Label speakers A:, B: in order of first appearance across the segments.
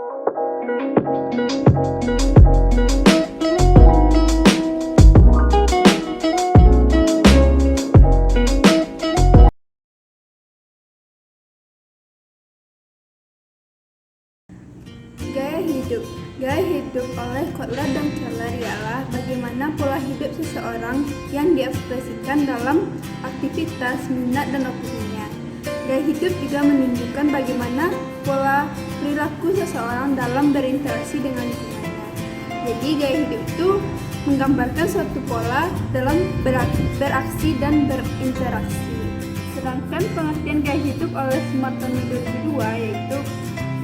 A: Gaya hidup oleh Kotler dan Keller ialah bagaimana pola hidup seseorang yang diekspresikan dalam aktivitas, minat, dan opininya. Gaya hidup juga menunjukkan bagaimana pola perilaku seseorang dalam berinteraksi dengan lingkungannya. Jadi gaya hidup itu menggambarkan suatu pola dalam beraksi dan berinteraksi. Sedangkan pengertian gaya hidup oleh Smartoni 2002 yaitu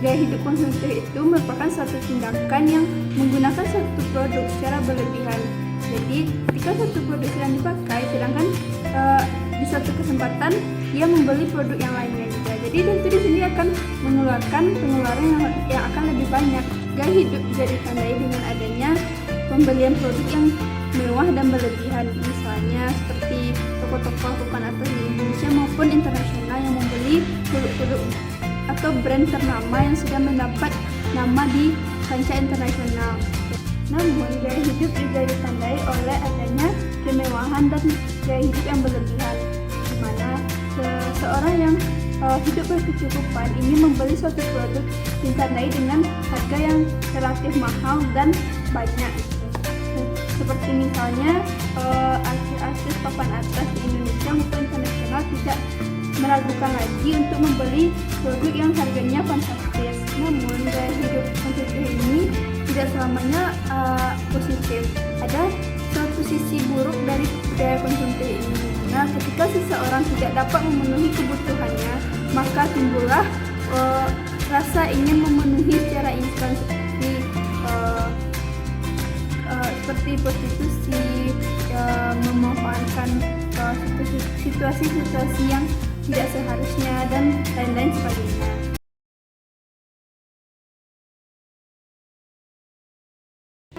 A: gaya hidup konsumtif itu merupakan suatu tindakan yang menggunakan suatu produk secara berlebihan. Jadi, ketika suatu produk sedang dipakai, sedangkan di suatu kesempatan dia membeli produk yang lainnya juga. Jadi tentu di sini akan mengeluarkan pengeluaran yang akan lebih banyak. Gaya hidup bisa ditandai dengan adanya pembelian produk yang mewah dan berlebihan, misalnya seperti toko-toko papan atas di Indonesia maupun internasional yang membeli produk-produk atau brand ternama yang sudah mendapat nama di kancah internasional. Namun, gaya hidup juga ditandai oleh adanya kemewahan dan gaya hidup yang berlebihan, di mana seseorang yang hidup berkecukupan ini membeli suatu produk ditandai dengan harga yang relatif mahal dan banyak. Seperti misalnya artis-artis papan atas di Indonesia maupun internasional tidak meragukan lagi untuk membeli produk yang harganya fantastis. Namun gaya hidup konsumtif ini tidak selamanya positif. Ada suatu sisi buruk dari gaya konsumtif ini. Nah, ketika seseorang tidak dapat memenuhi kebutuhannya, maka timbullah rasa ingin memenuhi secara instan seperti prostitusi, memanfaatkan situasi-situasi yang tidak seharusnya dan lain-lain sebagainya.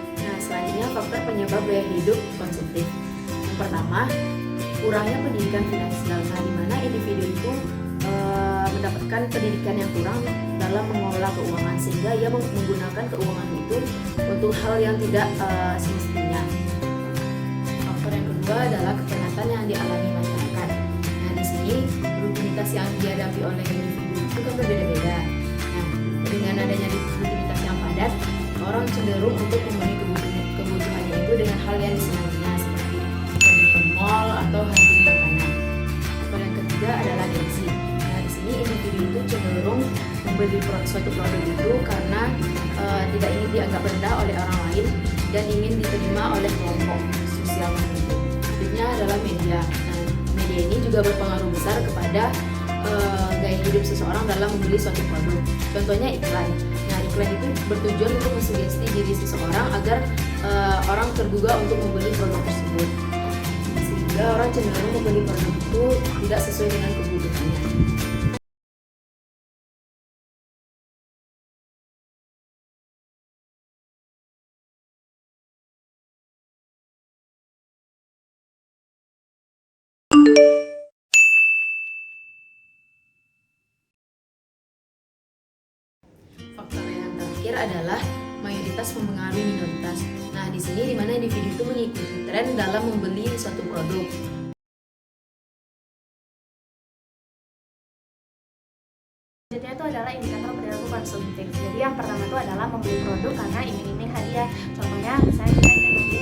B: Nah, selanjutnya faktor penyebab gaya hidup konsumtif. Yang pertama, kurangnya pendidikan finansial. Nah, di mana individu itu mendapatkan pendidikan yang kurang dalam mengelola keuangan, sehingga ia menggunakan keuangan itu untuk hal yang tidak semestinya. Faktor yang kedua adalah kepenatan yang dialami masyarakat. Nah, di sini rutinitas yang dihadapi oleh individu itu kan berbeda-beda. Nah, dengan adanya rutinitas yang padat, orang cenderung untuk memenuhi kebutuhannya itu dengan hal yang disenanginya, seperti pergi ke mall atau hunting makanan. Faktor yang ketiga adalah gengsi. Nah, di sini individu itu cenderung membeli suatu produk itu karena tidak ingin dianggap rendah oleh orang lain dan ingin diterima oleh kelompok sosial tertentu. Selanjutnya adalah media. Nah, media ini juga berpengaruh besar kepada gaya hidup seseorang dalam membeli suatu produk. Contohnya iklan. Nah, iklan itu bertujuan untuk mensugesti diri seseorang agar orang tergugah untuk membeli produk tersebut, sehingga orang cenderung membeli produk itu tidak sesuai dengan kebutuhannya. Faktor yang terakhir adalah mayoritas mempengaruhi minoritas. Nah, di sini dimana individu itu mengikuti tren dalam membeli suatu produk.
C: Selanjutnya itu adalah indikator perilaku konsumtif. Jadi yang pertama itu adalah membeli produk karena iming-iming hadiah. Contohnya misalnya kita ingin membeli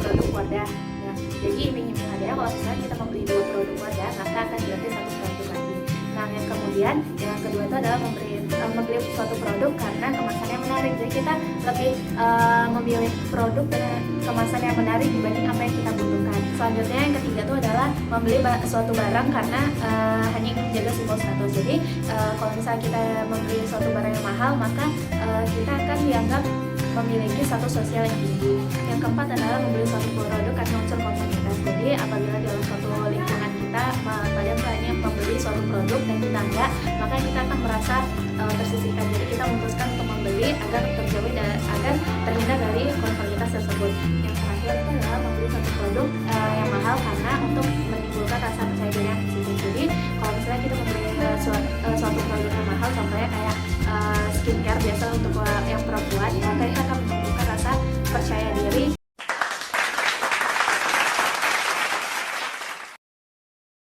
C: produk wadah. Ya, jadi iming-iming hadiah kalau misalnya kita membeli 2 produk wadah, maka akan diganti 1 produk lagi. Nah, yang kemudian yang kedua itu adalah membeli suatu produk karena kemasannya menarik. Jadi kita lebih memilih produk dengan kemasan yang menarik dibanding apa yang kita butuhkan. Selanjutnya yang ketiga itu adalah membeli suatu barang karena hanya ingin menjaga simbol status. Jadi kalau misalnya kita membeli suatu barang yang mahal, maka kita akan dianggap memiliki status sosial yang tinggi. Yang keempat adalah membeli suatu produk karena unsur komunitas. Jadi apabila dalam suatu lingkungan kita kalian hanya membeli suatu produk dan kita enggak, maka kita akan merasa tersisihkan. Jadi kita memutuskan untuk membeli agar terjauhi dan agar terhindar dari konformitas tersebut. Yang terakhir itu adalah membeli suatu produk yang mahal karena untuk menimbulkan rasa percaya diri yang positif. Jadi kalau misalnya kita membeli suatu produk yang mahal, contohnya kayak